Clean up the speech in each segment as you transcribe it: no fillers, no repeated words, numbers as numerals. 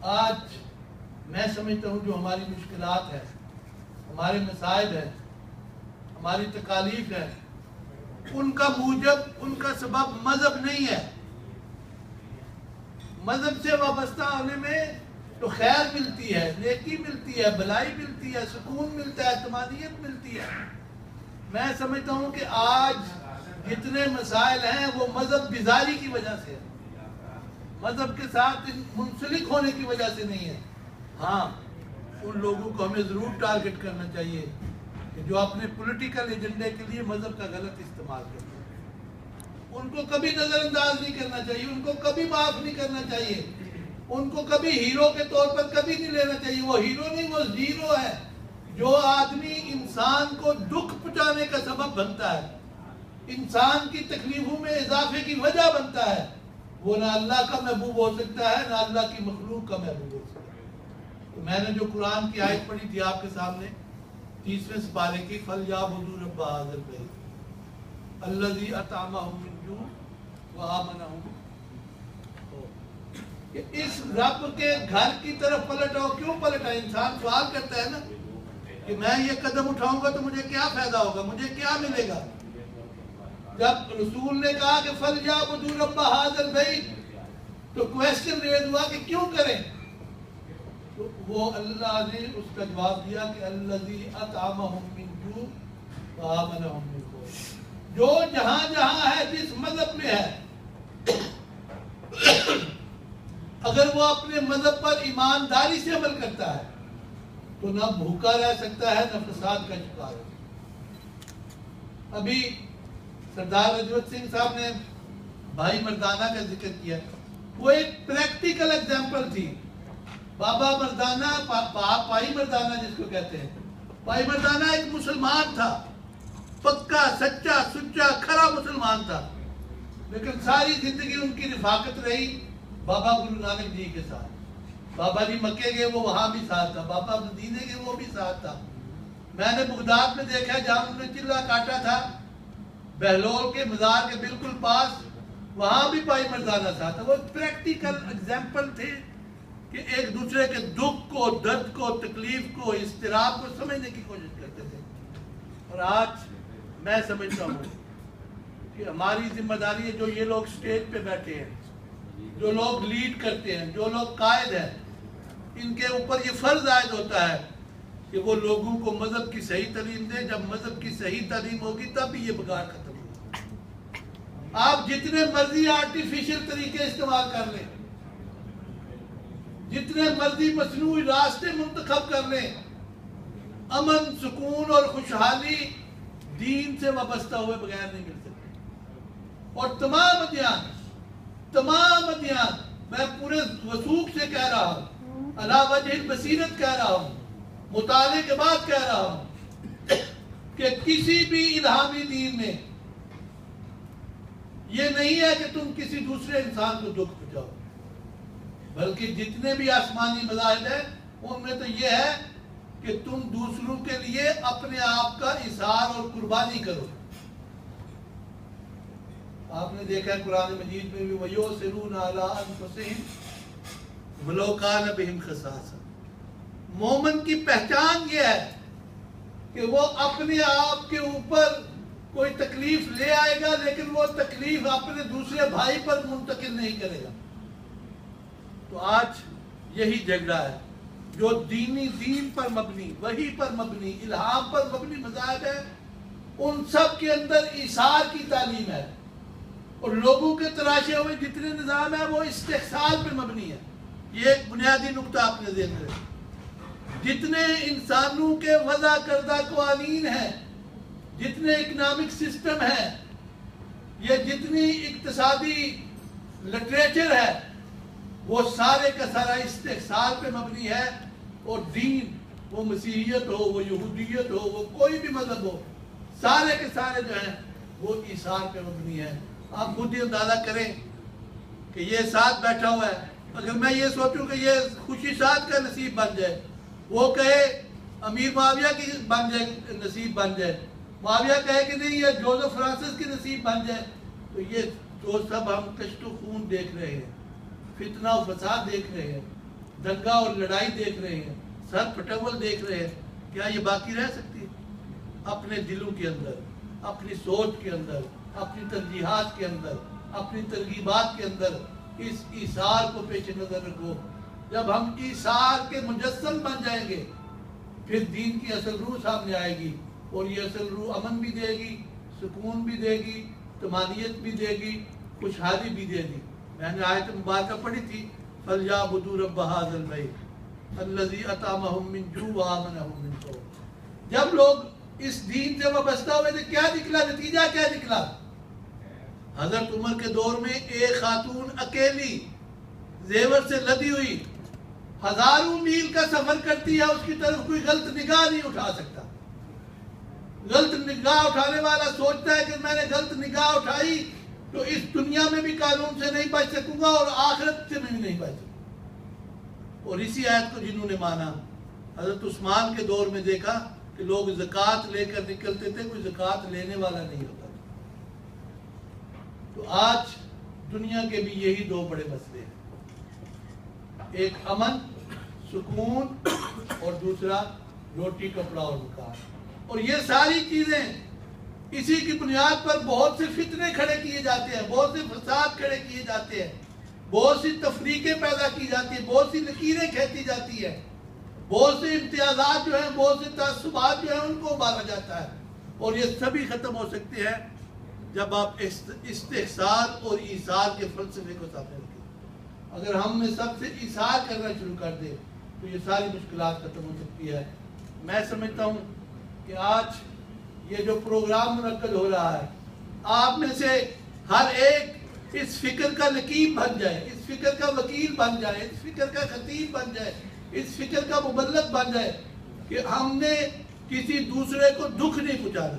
آج میں سمجھتا ہوں جو ہماری مشکلات ہیں، ہمارے مسائل ہیں، ہماری تکالیف ہیں، ان کا موجب، ان کا سبب مذہب نہیں ہے۔ مذہب سے وابستہ ہونے میں تو خیر ملتی ہے، نیکی ملتی ہے، بھلائی ملتی ہے، سکون ملتا ہے، اطمینانیت ملتی ہے۔ میں سمجھتا ہوں کہ آج جتنے مسائل ہیں وہ مذہب بیزاری کی وجہ سے ہے، مذہب کے ساتھ منسلک ہونے کی وجہ سے نہیں ہے۔ ہاں، ان لوگوں کو ہمیں ضرور ٹارگٹ کرنا چاہیے کہ جو اپنے پولیٹیکل ایجنڈے کے لیے مذہب کا غلط استعمال کرتے ہیں، ان کو کبھی نظر انداز نہیں کرنا چاہیے، ان کو کبھی معاف نہیں کرنا چاہیے، ان کو کبھی ہیرو کے طور پر کبھی نہیں لینا چاہیے۔ وہ ہیرو نہیں، وہ زیرو ہے۔ جو آدمی انسان کو دکھ پہنچانے کا سبب بنتا ہے، انسان کی تکلیفوں میں اضافے کی وجہ بنتا ہے، وہ نہ اللہ کا محبوب ہو سکتا ہے، نہ اللہ کی مخلوق کا محبوب ہو سکتا ہے۔ تو میں نے جو قرآن کی آیت پڑھی تھی آپ کے سامنے، 30ویں سپارے کی، فَلْيَعْبُدُوا رَبَّ هَٰذَا الْبَيْتِ الَّذِي أَطْعَمَهُم مِّن جُوعٍ وَآمَنَهُم۔ کہ اس رب کے گھر کی طرف پلٹ آؤ۔ کیوں پلٹ آئے؟ انسان سوال کرتا ہے نا کہ میں یہ قدم اٹھاؤں گا تو مجھے کیا فائدہ ہوگا، مجھے کیا ملے گا؟ جب رسول نے کہا کہ فَلْيَعْبُدُوا رَبَّ هَٰذَا الْبَيْتِ تو کویسچن ریز ہوا کہ کیوں کریں؟ تو وہ اللہ نے اس کا جواب دیا کہ الَّذِي أَطْعَمَهُم مِّن جُوعٍ وَآمَنَهُم مِّن خَوْفٍ۔ جو جہاں جہاں ہے، جس مذہب میں ہے، اگر وہ اپنے مذہب پر ایمانداری سے عمل کرتا ہے تو نہ بھوکا رہ سکتا ہے، نہ فساد کا شکار ہے۔ ابھی سردار رجوت سنگھ صاحب نے بھائی مردانہ کا ذکر کیا، وہ ایک پریکٹیکل ایگزامپل تھی۔ بابا مردانہ، پائی مردانہ جس کو کہتے ہیں، پائی مردانہ ایک مسلمان تھا، پکا سچا سچا کھرا مسلمان تھا، لیکن ساری زندگی ان کی رفاقت رہی بابا گرو نانک جی کے ساتھ۔ بابا جی مکے گئے، وہ وہاں بھی ساتھ تھا، بابا مدینے گئے، وہ بھی ساتھ تھا۔ میں نے بغداد میں دیکھا جہاں انہوں نے چلہ کاٹا تھا، بہلول کے مزار کے بالکل پاس، وہاں بھی پائی مردانہ ساتھ تھا۔ وہ پریکٹیکل ایگزامپل تھے کہ ایک دوسرے کے دکھ کو، درد کو، تکلیف کو، اضطراب کو سمجھنے کی کوشش کرتے تھے۔ اور آج میں سمجھتا ہوں کہ ہماری ذمہ داری ہے، جو یہ لوگ سٹیج پہ بیٹھے ہیں، جو لوگ لیڈ کرتے ہیں، جو لوگ قائد ہیں، ان کے اوپر یہ فرض عائد ہوتا ہے کہ وہ لوگوں کو مذہب کی صحیح تعلیم دیں۔ جب مذہب کی صحیح تعلیم ہوگی تب یہ بگاڑ ختم ہوگا۔ آپ جتنے مرضی آرٹیفیشل طریقے استعمال کر لیں، جتنے مرضی مصنوعی راستے منتخب کر لیں، امن، سکون اور خوشحالی دین سے وابستہ ہوئے بغیر نہیں مل سکتے۔ اور تمام ادیان، میں پورے وثوق سے کہہ رہا ہوں، علی وجہ البصیرت کہہ رہا ہوں، مطالعے کے بعد کہہ رہا ہوں کہ کسی بھی الہامی دین میں یہ نہیں ہے کہ تم کسی دوسرے انسان کو دکھ پہنچاؤ، بلکہ جتنے بھی آسمانی مذاہب ہیں ان میں تو یہ ہے کہ تم دوسروں کے لیے اپنے آپ کا اظہار اور قربانی کرو۔ آپ نے دیکھا ہے قرآن مجید میں بھی وَيُؤْثِرُونَ عَلَىٰ أَنفُسِهِمْ وَلَوْ كَانَ بِهِمْ خَصَاصَةٌ۔ مومن کی پہچان یہ ہے کہ وہ اپنے آپ کے اوپر کوئی تکلیف لے آئے گا، لیکن وہ تکلیف اپنے دوسرے بھائی پر منتقل نہیں کرے گا۔ تو آج یہی جھگڑا ہے، جو دین پر مبنی، وحی پر مبنی، الہام پر مبنی مذاہب ہے، ان سب کے اندر ایثار کی تعلیم ہے، اور لوگوں کے تراشے ہوئے جتنے نظام ہیں وہ استحصال پہ مبنی ہے۔ یہ ایک بنیادی نقطہ آپ نے ذہن میں رکھیں۔ جتنے انسانوں کے وضع کردہ قوانین ہیں، جتنے اکنامک سسٹم ہیں، یہ جتنی اقتصادی لٹریچر ہے، وہ سارے کا سارا استحصال پہ مبنی ہے۔ اور دین، وہ مسیحیت ہو، وہ یہودیت ہو، وہ کوئی بھی مذہب ہو، سارے کے سارے جو ہیں وہ ایثار پہ مبنی ہے۔ آپ خود ہی اندازہ کریں کہ یہ ساتھ بیٹھا ہوا ہے، اگر میں یہ سوچوں کہ یہ خوشی ساتھ کا نصیب بن جائے، وہ کہے امیر معاویہ کی بن جائے، نصیب بن جائے، معاویہ کہے کہ نہیں یہ جوزف فرانسس کی نصیب بن جائے، تو یہ جو سب ہم کشت و خون دیکھ رہے ہیں، فتنہ و فساد دیکھ رہے ہیں، دنگا اور لڑائی دیکھ رہے ہیں، سر پھٹول دیکھ رہے ہیں، کیا یہ باقی رہ سکتی ہے؟ اپنے دلوں کے اندر، اپنی سوچ کے اندر، اپنی ترجیحات کے اندر، اپنی ترغیبات کے اندر اس ایثار کو پیش نظر رکھو۔ جب ہم ایثار کے مجسم بن جائیں گے پھر دین کی اصل روح سامنے آئے گی، اور یہ اصل روح امن بھی دے گی، سکون بھی دے گی، طمانینت بھی دے گی، خوشحالی بھی دے گی۔ میں نے آیت مبارکہ پڑھی تھی، فَلْيَعْبُدُوا رَبَّ هَٰذَا الْبَيْتِ الَّذِي أَطْعَمَهُم مِّن جُوعٍ وَآمَنَهُم مِّن خَوْفٍ۔ جب لوگ اس دین سے وابستہ ہوئے تو کیا نکلا؟ نتیجہ کیا نکلا؟ حضرت عمر کے دور میں ایک خاتون اکیلی زیور سے لدی ہوئی ہزاروں میل کا سفر کرتی ہے، اس کی طرف کوئی غلط نگاہ نہیں اٹھا سکتا۔ غلط نگاہ اٹھانے والا سوچتا ہے کہ میں نے غلط نگاہ اٹھائی تو اس دنیا میں بھی قانون سے نہیں بچ سکوں گا اور آخرت سے بھی نہیں بچ سکوں گا۔ اور اسی آیت کو جنہوں نے مانا، حضرت عثمان کے دور میں دیکھا کہ لوگ زکوٰۃ لے کر نکلتے تھے، کوئی زکوٰۃ لینے والا نہیں ہوتا تھا۔ تو آج دنیا کے بھی یہی دو بڑے مسئلے ہیں، ایک امن سکون اور دوسرا روٹی کپڑا اور مکان۔ اور یہ ساری چیزیں اسی کی بنیاد پر بہت سے فتنے کھڑے کیے جاتے ہیں، بہت سے فساد کھڑے کیے جاتے ہیں، بہت سی تفریقیں پیدا کی جاتی ہیں، بہت سی لکیریں کھینچی جاتی ہیں، بہت سے امتیازات جو ہیں، بہت سے تعصبات جو ہیں ان کو ابالا جاتا ہے۔ اور یہ سبھی ختم ہو سکتے ہیں جب آپ استحصال اور ایثار کے فلسفے کو سامنے رکھیں۔ اگر ہم میں سب سے ایثار کرنا شروع کر دیں تو یہ ساری مشکلات ختم ہو سکتی ہے۔ میں سمجھتا ہوں کہ آج یہ جو پروگرام منعقد ہو رہا ہے، آپ میں سے ہر ایک اس فکر کا نقیب بن جائے، اس فکر کا وکیل بن جائے، اس فکر کا خطیب بن جائے، اس فکر کا مبلغ بن جائے کہ ہم نے کسی دوسرے کو دکھ نہیں پہنچانا،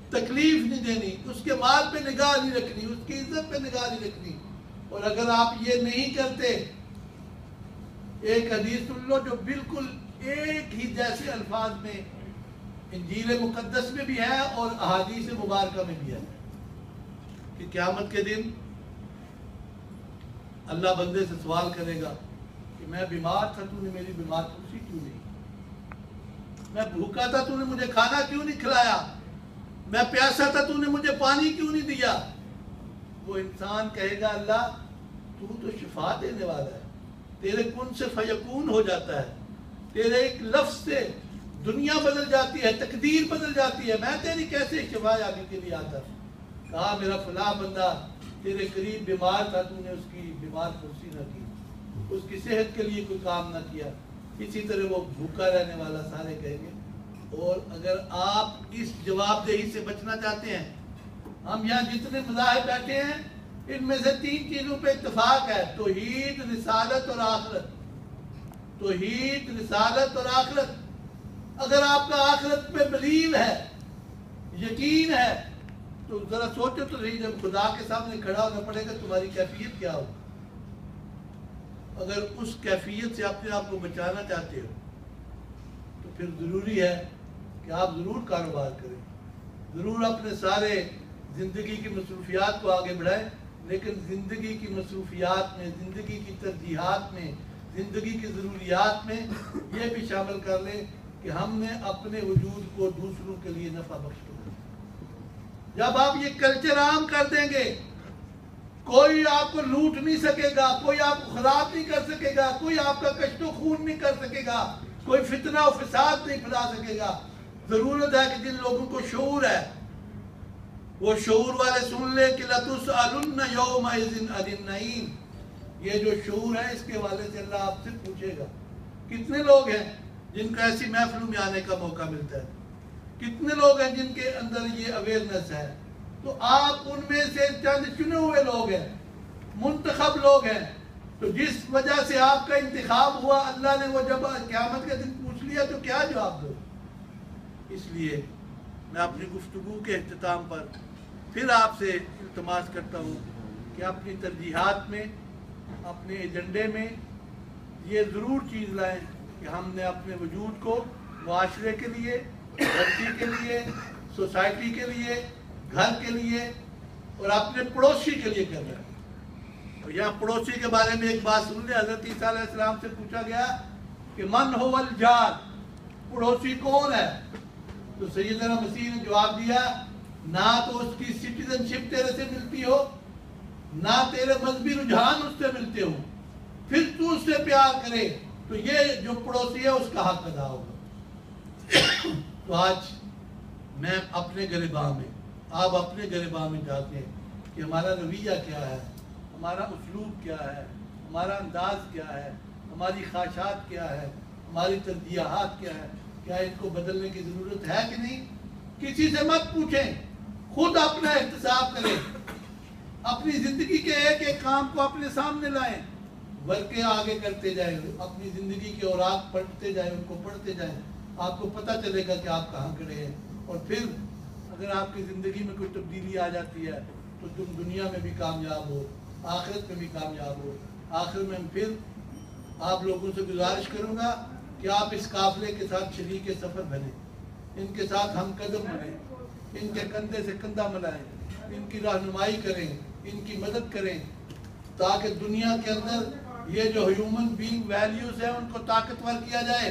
تکلیف نہیں دینی، اس کے مال پہ نگاہ نہیں رکھنی، اس کی عزت پہ نگاہ نہیں رکھنی۔ اور اگر آپ یہ نہیں کرتے، ایک حدیث سن لو جو بالکل ایک ہی جیسے الفاظ میں انجیل مقدس میں بھی ہے اور احادیث مبارکہ میں بھی ہے، کہ قیامت کے دن اللہ بندے سے سوال کرے گا کہ میں بیمار تھا، تو نے میری بیمار پرسی کیوں نہیں؟ میں بھوکا تھا، تو نے مجھے کھانا کیوں نہیں کھلایا؟ میں پیاسا تھا، تو نے مجھے پانی کیوں نہیں دیا؟ وہ انسان کہے گا اللہ تو شفا دینے والا ہے، تیرے کن سے فیکون ہو جاتا ہے، تیرے ایک لفظ سے دنیا بدل جاتی ہے، تقدیر بدل جاتی ہے، میں تیری کیسے شفا یابی کے لیے آتا؟ کہا میرا فلاں بندہ تیرے قریب بیمار تھا، تو نے اس کی بیمار پرسی نہ کی، اس کی صحت کے لیے کوئی کام نہ کیا۔ اسی طرح وہ بھوکا رہنے والا سارے کہیں گے۔ اور اگر آپ اس جواب دہی سے بچنا چاہتے ہیں، ہم یہاں جتنے مذاہب بیٹھے ہیں ان میں سے 3 چیزوں پہ اتفاق ہے، توحید، رسالت اور آخرت۔ توحید، رسالت اور آخرت۔ اگر آپ کا آخرت پہ بلیو ہے، یقین ہے، تو ذرا سوچو تو صحیح، جب خدا کے سامنے کھڑا ہونا پڑے گا تمہاری کیفیت کیا ہوگی؟ اگر اس کیفیت سے اپنے آپ کو بچانا چاہتے ہو تو پھر ضروری ہے کہ آپ ضرور کاروبار کریں، ضرور اپنے سارے زندگی کی مصروفیات کو آگے بڑھائیں، لیکن زندگی کی مصروفیات میں، زندگی کی ترجیحات میں، زندگی کی ضروریات میں یہ بھی شامل کر لیں کہ ہم نے اپنے وجود کو دوسروں کے لیے نفع بخش کرنا۔ جب آپ یہ کلچر عام کر دیں گے، کوئی آپ کو لوٹ نہیں سکے گا، کوئی آپ کو خراب نہیں کر سکے گا، کوئی آپ کا کشت و خون نہیں کر سکے گا، کوئی فتنہ و فساد نہیں پھیلا سکے گا۔ ضرورت ہے کہ جن لوگوں کو شعور ہے وہ شعور والے سن لیں کہ لَتُسْأَلُنَّ يَوْمَئِذٍ عَنِ النَّعِيمِ۔ یہ جو شعور ہے اس کے حوالے سے اللہ آپ سے پوچھے گا۔ کتنے لوگ ہیں جن کو ایسی محفلوں میں آنے کا موقع ملتا ہے؟ کتنے لوگ ہیں جن کے اندر یہ اویئرنیس ہے؟ تو آپ ان میں سے چند چنے ہوئے لوگ ہیں، منتخب لوگ ہیں۔ تو جس وجہ سے آپ کا انتخاب ہوا، اللہ نے وہ جب قیامت کے دن پوچھ لیا تو کیا جواب دو؟ اس لیے میں اپنی گفتگو کے اختتام پر پھر آپ سے التماس کرتا ہوں کہ اپنی ترجیحات میں، اپنے ایجنڈے میں یہ ضرور چیز لائیں کہ ہم نے اپنے وجود کو معاشرے کے لیے، بستی کے لیے، سوسائٹی کے لیے، گھر کے لیے اور اپنے پڑوسی کے لیے کرنا ہے۔ یہاں پڑوسی کے بارے میں ایک بات سن لیں. حضرت عیسیٰ علیہ السلام سے پوچھا گیا کہ من هو الجار, پڑوسی کون ہے؟ تو سیدنا مسیح نے جواب دیا نہ تو اس کی سٹیزن شپ تیرے سے ملتی ہو, نہ تیرے مذہبی رجحان اس سے ملتے ہو, پھر تو اس سے پیار کرے تو یہ جو پڑوسی ہے اس کا حق ادا ہوگا. تو آج میں اپنے گریباں میں, آپ اپنے گریباں میں جاتے ہیں کہ ہمارا رویہ کیا ہے, ہمارا اسلوب کیا ہے, ہمارا انداز کیا ہے, ہماری خواہشات کیا ہے, ہماری ترجیحات کیا ہے. کیا ان کو بدلنے کی ضرورت ہے کہ نہیں؟ کسی سے مت پوچھیں, خود اپنا احتساب کریں, اپنی زندگی کے ایک ایک کام کو اپنے سامنے لائیں, ورکیں آگے کرتے جائیں, اپنی زندگی کے اوراق پڑھتے جائیں, ان کو پڑھتے جائیں. آپ کو پتہ چلے گا کہ آپ کہاں کھڑے ہیں. اور پھر اگر آپ کی زندگی میں کوئی تبدیلی آ جاتی ہے تو تم دنیا میں بھی کامیاب ہو, آخرت میں بھی کامیاب ہو. آخر میں پھر آپ لوگوں سے گزارش کروں گا کہ آپ اس قافلے کے ساتھ شریک سفر بنیں, ان کے ساتھ ہم قدم بنیں, ان کے کندھے سے کندھا ملائیں, ان کی رہنمائی کریں, ان کی مدد کریں, تاکہ دنیا کے اندر یہ جو ہیومن بینگ ویلیوز ہیں ان کو طاقتور کیا جائے.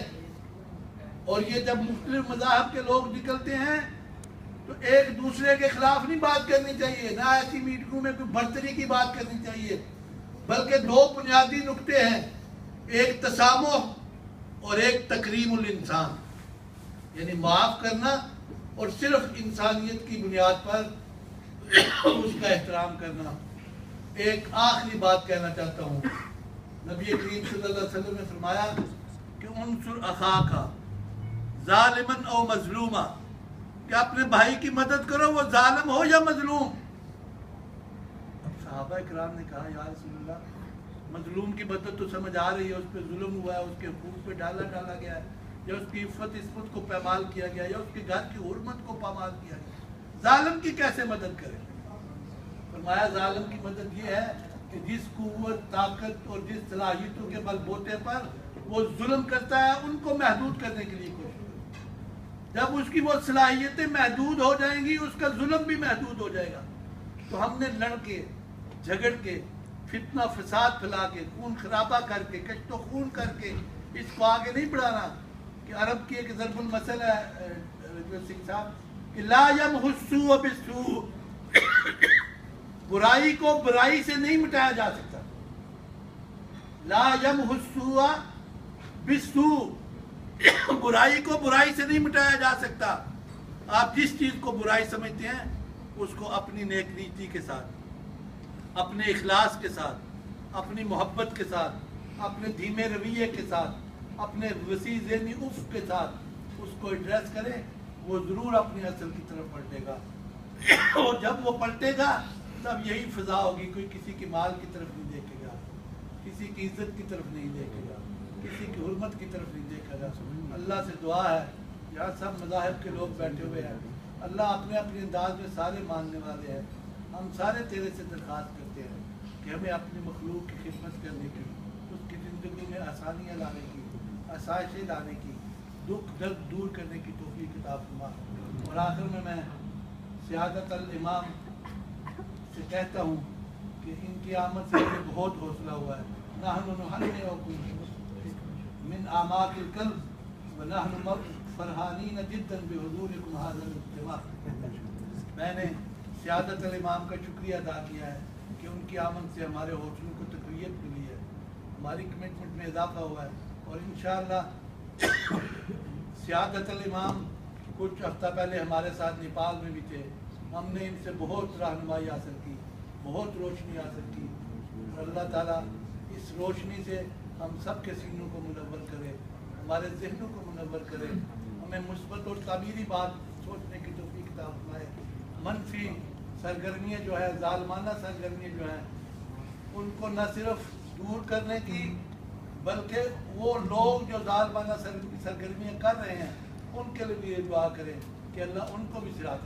اور یہ جب مختلف مذاہب کے لوگ نکلتے ہیں تو ایک دوسرے کے خلاف نہیں بات کرنی چاہیے, نہ ایسی میٹنگوں میں کوئی برتری کی بات کرنی چاہیے, بلکہ دو بنیادی نقطے ہیں, ایک تسامح اور ایک تکریم الانسان, یعنی معاف کرنا اور صرف انسانیت کی بنیاد پر اس کا احترام کرنا. ایک آخری بات کہنا چاہتا ہوں. نبی کریم صلی اللہ علیہ وسلم نے فرمایا کہ انصر اخاک ظالمن او مظلوما, کہ اپنے بھائی کی مدد کرو وہ ظالم ہو یا مظلوم. اب صحابہ کرام نے کہا یا رسول اللہ, مظلوم کی مدد تو سمجھ آ رہی ہے, اس پہ ظلم ہوا ہے, اس کے حقوق پہ ڈالا گیا ہے, یا اس کی عفت کو پامال کیا گیا, یا اس کے گھر کی حرمت کو پامال کیا گیا. ظالم کی کیسے مدد کرے؟ فرمایا ظالم کی مدد یہ ہے کہ جس قوت, طاقت اور جس صلاحیتوں کے بل بوتے پر وہ ظلم کرتا ہے ان کو محدود کرنے کے لیے کوشش کرے. جب اس کی وہ صلاحیتیں محدود ہو جائیں گی, اس کا ظلم بھی محدود ہو جائے گا. تو ہم نے لڑ کے, جھگڑ کے, فتنہ فساد پھیلا کے, خون خرابہ کر کے, کشت و خون کر کے اس کو آگے نہیں بڑھانا. کہ عرب کی ایک ضرب المثل ہے سنگھ صاحب, کہ لا یمحو السوء بالسوء, برائی کو برائی سے نہیں مٹایا جا سکتا. لا یمحو السوء بالسوء, برائی کو برائی سے نہیں مٹایا جا سکتا. آپ جس چیز کو برائی سمجھتے ہیں اس کو اپنی نیک نیتی کے ساتھ, اپنے اخلاص کے ساتھ, اپنی محبت کے ساتھ, اپنے دھیمے رویے کے ساتھ, اپنے وسیع ذہنی افق کے ساتھ اس کو ایڈریس کریں, وہ ضرور اپنی اصل کی طرف پلٹے گا. اور جب وہ پلٹے گا تب یہی فضا ہوگی. کوئی کسی کے مال کی طرف نہیں دیکھے گا, کسی کی عزت کی طرف نہیں دیکھے گا, کسی کی حرمت کی طرف نہیں دیکھا گا. اللہ سے دعا ہے, یہاں سب مذاہب کے لوگ بیٹھے ہوئے ہیں, اللہ اپنے اپنے انداز میں سارے ماننے والے ہیں. ہم سارے تیرے سے درخواست کرتے ہیں کہ ہمیں اپنی مخلوق کی خدمت کرنے کی, اس کی زندگی میں آسانیاں لانے کی, آسائشیں لانے کی, دکھ درد دور کرنے کی توفیق عطا فرما. اور آخر میں سیادت الامام سے کہتا ہوں کہ ان کی آمد سے مجھے بہت حوصلہ ہوا ہے. نحن نہنئکم من اعماق القلب ونحن فرحانین جدا بحضورکم هذا الاجتماع. میں نے سیادت الامام کا شکریہ ادا کیا ہے کہ ان کی آمد سے ہمارے حوصلوں کو تقویت ملی ہے, ہماری کمٹمنٹ میں اضافہ ہوا ہے. اور انشاءاللہ سیادت الامام کچھ ہفتہ پہلے ہمارے ساتھ نیپال میں بھی تھے. ہم نے ان سے بہت رہنمائی حاصل کی, بہت روشنی حاصل کی. اور اللہ تعالیٰ اس روشنی سے ہم سب کے سینوں کو منور کرے, ہمارے ذہنوں کو منور کرے, ہمیں مثبت اور تعمیری بات سوچنے کی توفیق عطا فرمائے. منفی سرگرمیاں جو ہے, ظالمانہ سرگرمیاں جو ہیں, ان کو نہ صرف دور کرنے کی بلکہ وہ لوگ جو ظالمانہ سرگرمیاں کر رہے ہیں ان کے لیے بھی یہ دعا کریں کہ اللہ ان کو بھی صراط